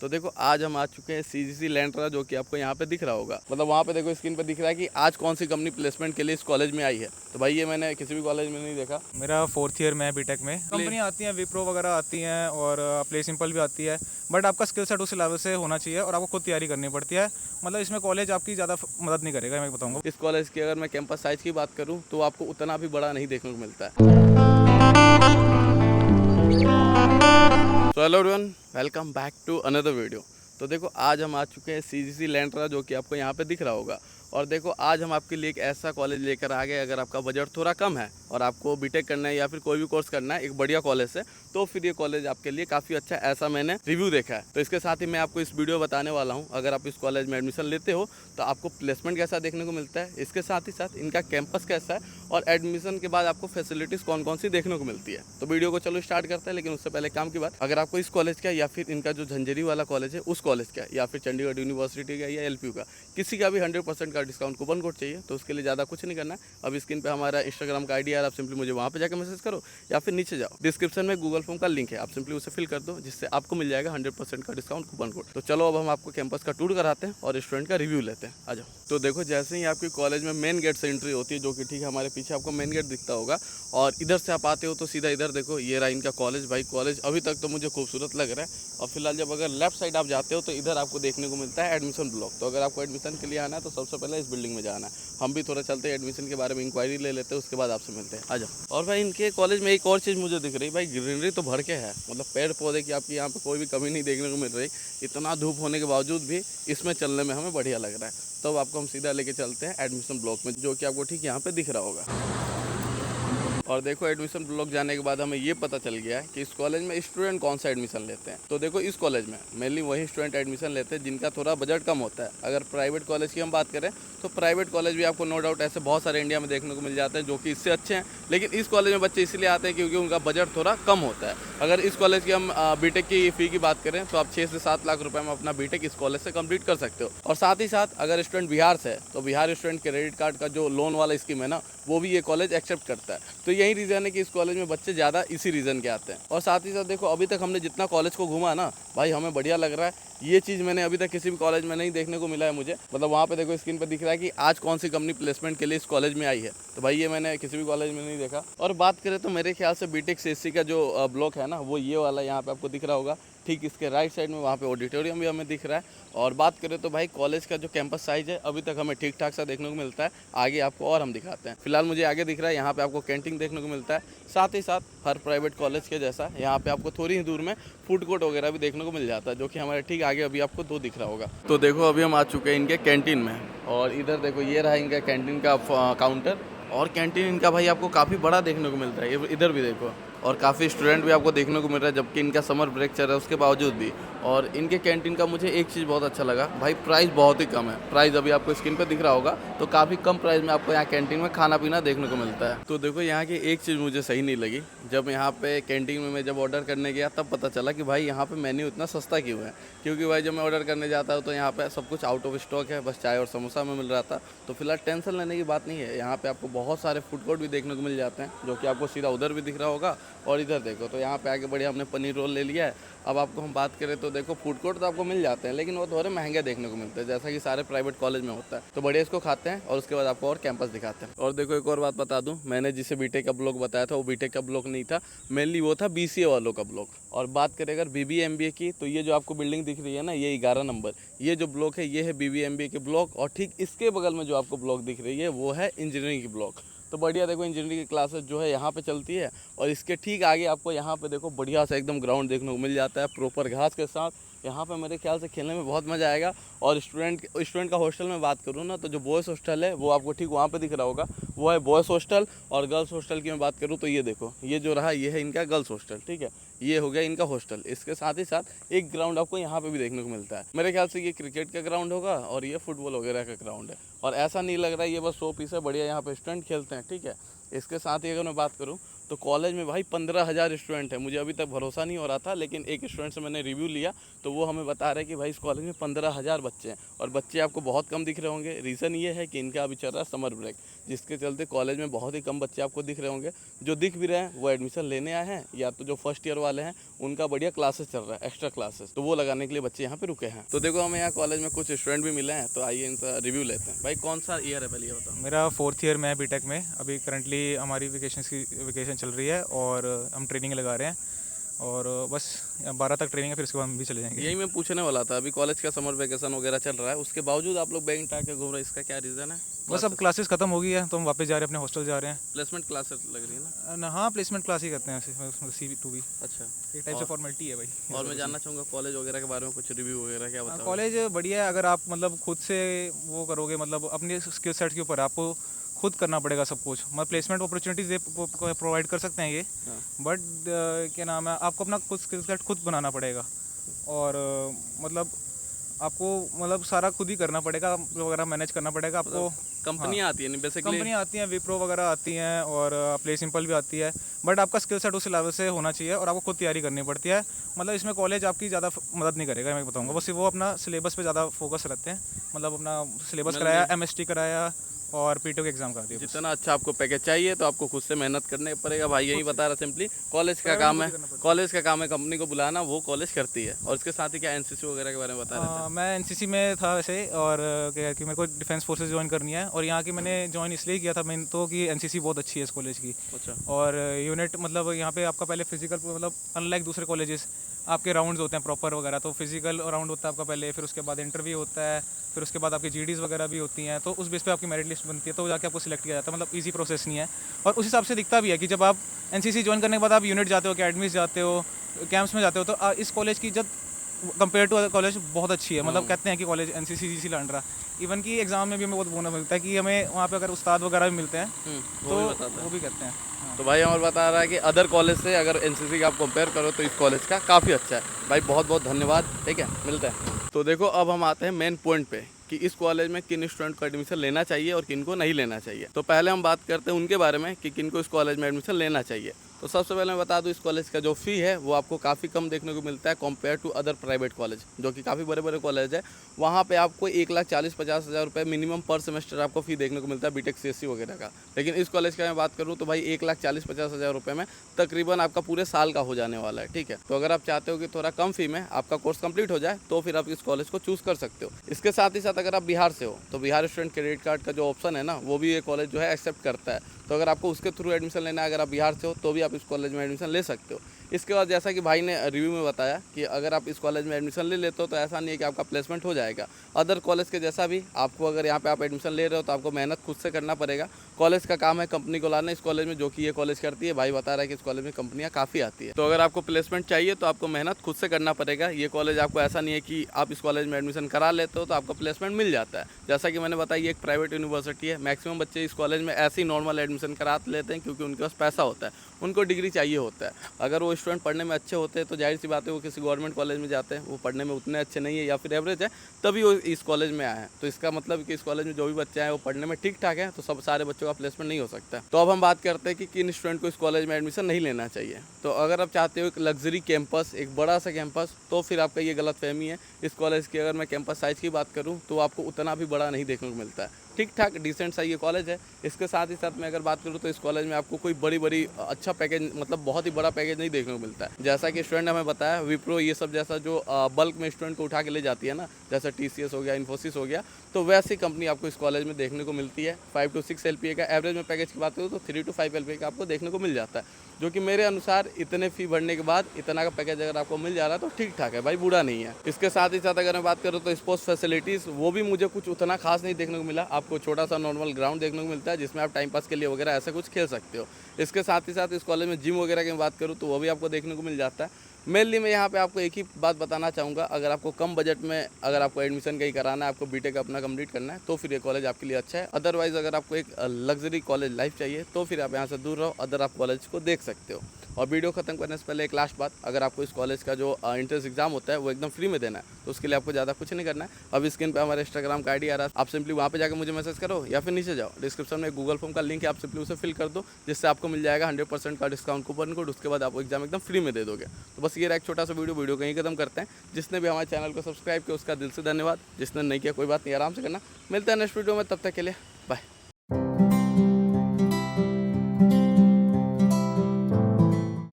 तो देखो आज हम आ चुके हैं CGC लैंड्रा, जो कि आपको यहाँ पे दिख रहा होगा। मतलब वहाँ पे देखो स्क्रीन पे दिख रहा है कि आज कौन सी कंपनी प्लेसमेंट के लिए इस कॉलेज में आई है। तो भाई ये मैंने किसी भी कॉलेज में नहीं देखा। मेरा 4th ईयर में है बीटेक में। कंपनी आती हैं, विप्रो वगैरह आती हैं और प्ले सिंपल भी आती है, बट आपका स्किल सेट उस लेवल से होना चाहिए और आपको खुद तैयारी करनी पड़ती है। मतलब इसमें कॉलेज आपकी ज़्यादा मदद नहीं करेगा, मैं बताऊँगा। इस कॉलेज की अगर मैं कैंपस साइज की बात करूँ तो आपको उतना भी बड़ा नहीं देखने को मिलता है। तो hello everyone, welcome back to another video. तो देखो आज हम आ चुके हैं CGC लैंड्रा, जो कि आपको यहाँ पे दिख रहा होगा। और देखो आज हम आपके लिए एक ऐसा कॉलेज लेकर आ गए, अगर आपका बजट थोड़ा कम है और आपको बीटेक करना है या फिर कोई भी कोर्स करना है एक बढ़िया कॉलेज से, तो फिर ये कॉलेज आपके लिए काफ़ी अच्छा, ऐसा मैंने रिव्यू देखा है। तो इसके साथ ही मैं आपको इस वीडियो बताने वाला हूँ, अगर आप इस कॉलेज में एडमिशन लेते हो तो आपको प्लेसमेंट कैसा देखने को मिलता है, इसके साथ ही साथ इनका कैंपस कैसा है और एडमिशन के बाद आपको फैसिलिटीज़ कौन कौन सी देखने को मिलती है। तो वीडियो को चलो स्टार्ट करते हैं, लेकिन उससे पहले काम की बात, अगर आपको इस कॉलेज का या फिर इनका जो झंझरी वाला कॉलेज है उस कॉलेज का या फिर चंडीगढ़ यूनिवर्सिटी का या LPU का किसी का भी 100% का डिस्काउंट कूपन कोड चाहिए, तो उसके लिए ज़्यादा कुछ नहीं करना है। अब स्क्रीन पे हमारा इंस्टाग्राम का ID है, आप सिंपली मुझे वहाँ पे जाकर मैसेज करो या फिर नीचे जाओ, डिस्क्रिप्शन में गूगल फॉर्म का लिंक है, आप सिंपली उसे फिल कर दो, जिससे आपको मिल जाएगा 100% का डिस्काउंट कूपन कोड। तो चलो अब हम आपको कैंपस का टूर कराते हैं और स्टूडेंट का रिव्यू लेते हैं। आ जाओ। तो देखो जैसे ही आपकी कॉलेज में मेन गेट से एंट्री होती है, जो कि ठीक है हमारे पीछे आपको मेन गेट दिखता होगा, और इधर से आप आते हो तो सीधा इधर देखो, ये रहा इनका कॉलेज। भाई कॉलेज अभी तक तो मुझे खूबसूरत लग रहा है। और फिलहाल जब अगर लेफ्ट साइड आप जाते हो तो इधर आपको देखने को मिलता है एडमिशन ब्लॉक। तो अगर आपको एडमिशन के लिए आना है तो सबसे पहले इस बिल्डिंग में जाना है। हम भी थोड़ा चलते हैं, एडमिशन के बारे में इंक्वायरी ले लेते हैं, उसके बाद आपसे मिलते हैं। आ जाओ। और भाई इनके कॉलेज में एक और चीज़ मुझे दिख रही है, भाई ग्रीनरी तो भर के है, मतलब पेड़ पौधे की आपकी यहाँ पे कोई भी कमी नहीं देखने को मिल रही। इतना धूप होने के बावजूद भी इसमें चलने में हमें बढ़िया लग रहा है। तो अब आपको हम सीधा लेके चलते हैं एडमिशन ब्लॉक में, जो कि आपको ठीक यहाँ पे दिख रहा होगा। और देखो एडमिशन ब्लॉक जाने के बाद हमें ये पता चल गया है कि इस कॉलेज में स्टूडेंट कौन सा एडमिशन लेते हैं। तो देखो इस कॉलेज में मेनली वही स्टूडेंट एडमिशन लेते हैं जिनका थोड़ा बजट कम होता है। अगर प्राइवेट कॉलेज की हम बात करें तो प्राइवेट कॉलेज भी आपको नो डाउट ऐसे बहुत सारे इंडिया में देखने को मिल जाते हैं जो कि इससे अच्छे हैं, लेकिन इस कॉलेज में बच्चे इसलिए आते हैं क्योंकि उनका बजट थोड़ा कम होता है। अगर इस कॉलेज की हम बीटेक की फ़ी की बात करें तो आप 6 से 7 लाख रुपये में अपना बीटेक इस कॉलेज से कंप्लीट कर सकते हो। और साथ ही साथ अगर स्टूडेंट बिहार से है तो बिहार स्टूडेंट क्रेडिट कार्ड का जो लोन वाला स्कीम है ना, वो भी ये कॉलेज एक्सेप्ट करता है। तो यही रीज़न है कि इस कॉलेज में बच्चे ज़्यादा इसी रीज़न के आते हैं। और साथ ही साथ देखो अभी तक हमने जितना कॉलेज को घूमा ना भाई, हमें बढ़िया लग रहा है। ये चीज़ मैंने अभी तक किसी भी कॉलेज में नहीं देखने को मिला है मुझे। मतलब वहाँ पे देखो स्क्रीन पे दिख रहा है कि आज कौन सी कंपनी प्लेसमेंट के लिए इस कॉलेज में आई है। तो भाई ये मैंने किसी भी कॉलेज में नहीं देखा। और बात करें तो मेरे ख्याल से बीटेक CSC का जो ब्लॉक है ना, वो ये वाला यहाँ पे आपको दिख रहा होगा। ठीक इसके राइट साइड में वहाँ पे ऑडिटोरियम भी हमें दिख रहा है। और बात करें तो भाई कॉलेज का जो कैंपस साइज है अभी तक हमें ठीक ठाक सा देखने को मिलता है। आगे आपको और हम दिखाते हैं। फिलहाल मुझे आगे दिख रहा है, यहाँ पे आपको कैंटीन देखने को मिलता है। साथ ही साथ हर प्राइवेट कॉलेज के जैसा यहाँ पे आपको थोड़ी ही दूर में फूड कोर्ट वगैरह भी देखने को मिल जाता है, जो कि हमारे ठीक आगे अभी आपको 2 दिख रहा होगा। तो देखो अभी हम आ चुके हैं इनके कैंटीन में, और इधर देखो ये रहा इनका कैंटीन का काउंटर। और कैंटीन इनका भाई आपको काफ़ी बड़ा देखने को मिलता है, इधर भी देखो। और काफ़ी स्टूडेंट भी आपको देखने को मिल रहा है, जबकि इनका समर ब्रेक चल रहा है उसके बावजूद भी। और इनके कैंटीन का मुझे एक चीज़ बहुत अच्छा लगा, भाई प्राइस बहुत ही कम है। प्राइस अभी आपको स्क्रीन पे दिख रहा होगा, तो काफ़ी कम प्राइस में आपको यहाँ कैंटीन में खाना पीना देखने को मिलता है। तो देखो यहाँ की एक चीज़ मुझे सही नहीं लगी, जब यहाँ पे कैंटीन में मैं जब ऑर्डर करने गया तब पता चला कि भाई यहाँ पे मेन्यू इतना सस्ता क्यों है। क्योंकि भाई जब मैं ऑर्डर करने जाता हूँ तो यहाँ पे सब कुछ आउट ऑफ स्टॉक है, बस चाय और समोसा में मिल रहा था। तो फिलहाल टेंशन लेने की बात नहीं है, यहाँ पे आपको बहुत सारे फूड कोर्ट भी देखने को मिल जाते हैं, जो कि आपको सीधा उधर भी दिख रहा होगा। और इधर देखो तो यहाँ पे आगे बढ़िया हमने पनीर रोल ले लिया है। अब आपको हम बात करें तो देखो फूड कोर्ट तो आपको मिल जाते हैं, लेकिन वो थोड़े महंगे देखने को मिलते हैं, जैसा कि सारे प्राइवेट कॉलेज में होता है। तो बढ़िया इसको खाते हैं और उसके बाद आपको और कैंपस दिखाते हैं। और देखो एक और बात बता दूं, मैंने जिसे बीटेक का ब्लॉक बताया था वो बीटेक का ब्लॉक नहीं था, मेनली वो था BCA वालों का ब्लॉक। और बात करें अगर BBA MBA की, तो ये जो आपको बिल्डिंग दिख रही है ना, ये 11 नंबर, ये जो ब्लॉक है ये है BBA MBA के ब्लॉक। और ठीक इसके बगल में जो आपको ब्लॉक दिख रही है वो है इंजीनियरिंग की ब्लॉक। तो बढ़िया देखो इंजीनियरिंग की क्लासेस जो है यहाँ पे चलती है। और इसके ठीक आगे आपको यहाँ पे देखो बढ़िया सा एकदम ग्राउंड देखने को मिल जाता है, प्रॉपर घास के साथ। यहाँ पे मेरे ख्याल से खेलने में बहुत मज़ा आएगा। और स्टूडेंट का हॉस्टल में बात करूँ ना, तो जो बॉयज़ हॉस्टल है वो आपको ठीक वहाँ पे दिख रहा होगा, वो है बॉयज़ हॉस्टल। और गर्ल्स हॉस्टल की मैं बात करूँ तो ये देखो, ये जो रहा ये है इनका गर्ल्स हॉस्टल, ठीक है, ये हो गया इनका हॉस्टल। इसके साथ ही साथ एक ग्राउंड आपको यहाँ पे भी देखने को मिलता है। मेरे ख्याल से ये क्रिकेट का ग्राउंड होगा और ये फुटबॉल वगैरह का ग्राउंड है। और ऐसा नहीं लग रहा है ये बस 100 पीस है, बढ़िया यहाँ पे स्टूडेंट खेलते हैं, ठीक है। इसके साथ ही अगर मैं बात करूँ तो कॉलेज में भाई 15,000 स्टूडेंट है। मुझे अभी तक भरोसा नहीं हो रहा था, लेकिन एक स्टूडेंट से मैंने रिव्यू लिया तो वो हमें बता रहे हैं कि भाई इस कॉलेज में 15,000 बच्चे हैं और बच्चे आपको बहुत कम दिख रहे होंगे। रीज़न ये है कि इनका अभी चल रहा है समर ब्रेक, जिसके चलते कॉलेज में बहुत ही कम बच्चे आपको दिख रहे होंगे। जो दिख भी रहे हैं वो एडमिशन लेने आए हैं, या तो जो फर्स्ट ईयर वाले हैं उनका बढ़िया क्लासेस चल रहा है, एक्स्ट्रा क्लासेस, तो वो लगाने के लिए बच्चे यहाँ पे रुके हैं। तो देखो हमें यहाँ कॉलेज में कुछ स्टूडेंट भी मिले हैं, तो आइए इनका रिव्यू लेते हैं। भाई कौन सा ईयर है पहले ये बताओ। मेरा 4th ईयर में है बीटेक में। अभी करंटली हमारी वेकेशन चल रही है और हम ट्रेनिंग लगा रहे हैं और बस 12 तक ट्रेनिंग है, फिर उसके बाद हम भी चले जाएंगे। यही मैं पूछने वाला था, अभी कॉलेज का समर वेकेशन वगैरह चल रहा है, उसके बावजूद आप लोग बैंक आके घूम रहे हैं, इसका क्या रीज़न है? बस अब क्लासेस खत्म हो गई है तो हम वापस जा रहे हैं, अपने हॉस्टल जा रहे हैं। प्लेसमेंट क्लासेस लग रही है ना? हाँ, प्लेसमेंट क्लास ही करते हैं, CV2B अच्छा, एक टाइप से फॉर्मेलिटी है भाई। और मैं जानना चाहूँगा कॉलेज वगैरह के बारे में कुछ रिव्यू वगैरह क्या बताओ? कॉलेज बढ़िया है, अगर आप मतलब खुद से वो करोगे, मतलब अपने स्किल सेट के ऊपर आपको खुद करना पड़ेगा सब कुछ। मतलब प्लेसमेंट अपॉर्चुनिटीज प्रोवाइड कर सकते हैं ये, बट क्या नाम है, आपको अपना खुद स्किल सेट खुद बनाना पड़ेगा और मतलब आपको मतलब सारा खुद ही करना पड़ेगा, वगैरह मैनेज करना पड़ेगा आपको। कंपनियाँ आती हैं बेसिकली, कंपनियाँ आती हैं, विप्रो वगैरह आती हैं और प्ले सिंपल भी आती है, बट आपका स्किल सेट उस लेवल से होना चाहिए और आपको खुद तैयारी करनी पड़ती है। मतलब इसमें कॉलेज आपकी ज़्यादा मदद नहीं करेगा, मैं बताऊंगा। बस वो अपना सिलेबस पे ज़्यादा फोकस रखते हैं, मतलब अपना सिलेबस कराया, MST कराया और P2 के एग्जाम करा दिया। जितना अच्छा आपको पैकेज चाहिए तो आपको खुद से मेहनत करने पड़ेगा भाई, यही बता रहा सिंपली। कॉलेज का काम है, कॉलेज का काम है कंपनी को बुलाना, वो कॉलेज करती है। और इसके साथ ही क्या NCC वगैरह के बारे में बता रहे थे? मैं NCC में था वैसे, और क्या कि मेरे को डिफेंस फोर्सेज ज्वाइन करनी है और यहाँ की मैंने ज्वाइन इसलिए किया था मेन तो कि NCC बहुत अच्छी है इस कॉलेज की। अच्छा। और यूनिट मतलब यहाँ पे आपका पहले फिजिकल, मतलब अनलाइक दूसरे कॉलेजेस आपके राउंड्स होते हैं प्रॉपर वगैरह, तो फिजिकल राउंड होता है आपका पहले, फिर उसके बाद इंटरव्यू होता है, फिर उसके बाद आपकी GDs वगैरह भी होती हैं, तो उस बेस पे आपकी मेरिट लिस्ट बनती है, तो जाके आपको सिलेक्ट किया जाता है। मतलब इजी प्रोसेस नहीं है और उस हिसाब से दिखता भी है कि जब आप NCC ज्वाइन करने के बाद आप यूनिट जाते हो, अकेडमीज जाते हो, कैंप्स में जाते हो, तो इस कॉलेज की जब कंपेयर टू अदर कॉलेज बहुत अच्छी है। मतलब कहते हैं कि college NCC GC Landran, even कि एग्जाम में भी हमें बहुत बोलना मिलता है कि हमें वहाँ पे अगर उस्ताद वगैरह भी मिलते हैं तो वो भी कहते हैं। तो भाई हमारे बता रहा है कि अदर कॉलेज से अगर NCC का आप कंपेयर करो तो इस कॉलेज का काफ़ी अच्छा है। भाई बहुत बहुत धन्यवाद, ठीक है, मिलता है। तो देखो अब हम आते हैं मेन पॉइंट पे कि इस कॉलेज में किन स्टूडेंट को एडमिशन लेना चाहिए और किन को नहीं लेना चाहिए। तो पहले हम बात करते हैं उनके बारे में कि किन को इस कॉलेज में एडमिशन लेना चाहिए। तो सबसे पहले मैं बता दूं, इस कॉलेज का जो फ़ी है वो आपको काफ़ी कम देखने को मिलता है compare to other private college, जो कि काफ़ी बड़े बड़े कॉलेज है। वहाँ पे आपको 1,40,50,000 रुपये मिनिमम पर सेमेस्टर आपको फ़ी देखने को मिलता है बीटेक CSC वगैरह का। लेकिन इस कॉलेज का मैं बात करूँ तो भाई 1,40,50,000 रुपये में तकरीबन आपका पूरे साल का हो जाने वाला है, ठीक है। तो अगर आप चाहते हो कि थोड़ा कम फ़ी में आपका कोर्स कंप्लीट हो जाए तो फिर आप इस कॉलेज को चूज़ कर सकते हो। इसके साथ ही साथ अगर आप बिहार से हो तो बिहार स्टूडेंट क्रेडिट कार्ड का जो ऑप्शन है ना, वो भी ये कॉलेज जो है एक्सेप्ट करता है। तो अगर आपको उसके थ्रू एडमिशन लेना है, अगर आप बिहार से हो तो भी आप इस कॉलेज में एडमिशन ले सकते हो। इसके बाद जैसा कि भाई ने रिव्यू में बताया कि अगर आप इस कॉलेज में एडमिशन ले लेते हो तो ऐसा नहीं है कि आपका प्लेसमेंट हो जाएगा। अदर कॉलेज के जैसा भी आपको अगर यहाँ पे आप एडमिशन ले रहे हो तो आपको मेहनत खुद से करना पड़ेगा। कॉलेज का काम है कंपनी को लाना इस कॉलेज में, जो कि ये कॉलेज करती है। भाई बता रहा है कि इस कॉलेज में कंपनियाँ काफ़ी आती है। तो अगर आपको प्लेसमेंट चाहिए तो आपको मेहनत खुद से करना पड़ेगा। ये कॉलेज आपको ऐसा नहीं है कि आप इस कॉलेज में एडमिशन करा लेते हो तो आपको प्लेसमेंट मिल जाता है। जैसा कि मैंने बताया ये एक प्राइवेट यूनिवर्सिटी है। मैक्सिमम बच्चे इस कॉलेज में ऐसे ही नॉर्मल एडमिशन करा लेते हैं क्योंकि उनके पास पैसा होता है, उनको डिग्री चाहिए होता है। अगर वो स्टूडेंट पढ़ने में अच्छे होते हैं तो जाहिर सी बात है वो किसी गवर्नमेंट कॉलेज में जाते हैं, वो पढ़ने में उतने अच्छे नहीं है या फिर एवरेज है, तभी वो इस कॉलेज में आए हैं। तो इसका मतलब कि इस कॉलेज में जो भी बच्चे हैं वो पढ़ने में ठीक ठाक है, तो सब सारे बच्चों का प्लेसमेंट नहीं हो सकता। तो अब हम बात करते हैं कि किन स्टूडेंट को इस कॉलेज में एडमिशन नहीं लेना चाहिए। तो अगर आप चाहते हो एक लग्जरी कैंपस, एक बड़ा सा कैंपस, तो फिर आपका ये गलतफहमी है। इस कॉलेज की अगर मैं कैंपस साइज़ की बात करूँ तो आपको उतना भी बड़ा नहीं देखने को मिलता है, ठीक ठाक डिसेंट सा ये कॉलेज है। इसके साथ ही साथ मैं अगर बात करूँ तो इस कॉलेज में आपको कोई बड़ी अच्छा पैकेज, मतलब बहुत ही बड़ा पैकेज नहीं देखने को मिलता है। जैसा कि स्टूडेंट हमें बताया विप्रो ये सब जैसा जो बल्क में स्टूडेंट को उठा के ले जाती है ना, जैसा TCS हो गया, इन्फोसिस हो गया, तो वैसी कंपनी आपको इस कॉलेज में देखने को मिलती है। 5 to 6 LPA का एवरेज में पैकेज की बात करूँ तो 3 to 5 LPA का आपको देखने को मिल जाता है, जो कि मेरे अनुसार इतने फ़ी भरने के बाद इतना का पैकेज अगर आपको मिल जा रहा है तो ठीक ठाक है भाई, बुरा नहीं है। इसके साथ ही साथ अगर मैं बात करूँ तो स्पोर्ट्स फैसिलिटीज़ वो भी मुझे कुछ उतना खास नहीं देखने को मिला। आपको छोटा सा नॉर्मल ग्राउंड देखने को मिलता है जिसमें आप टाइम पास के लिए वगैरह ऐसा कुछ खेल सकते हो। इसके साथ ही साथ इस कॉलेज में जिम वगैरह की बात करूँ तो वो भी आपको देखने को मिल जाता है। मेनली मैं यहाँ पे आपको एक ही बात बताना चाहूँगा, अगर आपको कम बजट में अगर आपको एडमिशन कहीं कराना है, आपको बीटेक अपना कंप्लीट करना है, तो फिर ये कॉलेज आपके लिए अच्छा है। अदरवाइज़ अगर आपको एक लग्जरी कॉलेज लाइफ चाहिए तो फिर आप यहाँ से दूर रहो, अदर आप कॉलेज को देख सकते हो। और वीडियो खत्म करने से पहले एक लास्ट बात, अगर आपको इस कॉलेज का जो एंट्रेंस एग्जाम होता है वो एकदम फ्री में देना है, तो उसके लिए आपको ज़्यादा कुछ नहीं करना है। अब स्क्रीन पे हमारे इंस्टाग्राम का आईडी आ रहा है, आप सिंपली वहाँ पे जाकर मुझे मैसेज करो या फिर नीचे जाओ, डिस्क्रिप्शन में गूगल फॉर्म का लिंक है, आप सिंपली उसे फिल कर दो, जिससे आपको मिल जाएगा 100% का डिस्काउंट कूपन कोड। उसके बाद आप एग्जाम एकदम फ्री में दे दोगे। तो बस ये रहा एक छोटा सा वीडियो कहीं खत्म करते हैं। जिसने भी हमारे चैनल को सब्सक्राइब किया उसका दिल से धन्यवाद, जिसने नहीं किया कोई बात नहीं, आराम से करना। मिलते हैं नेक्स्ट वीडियो में, तब तक के लिए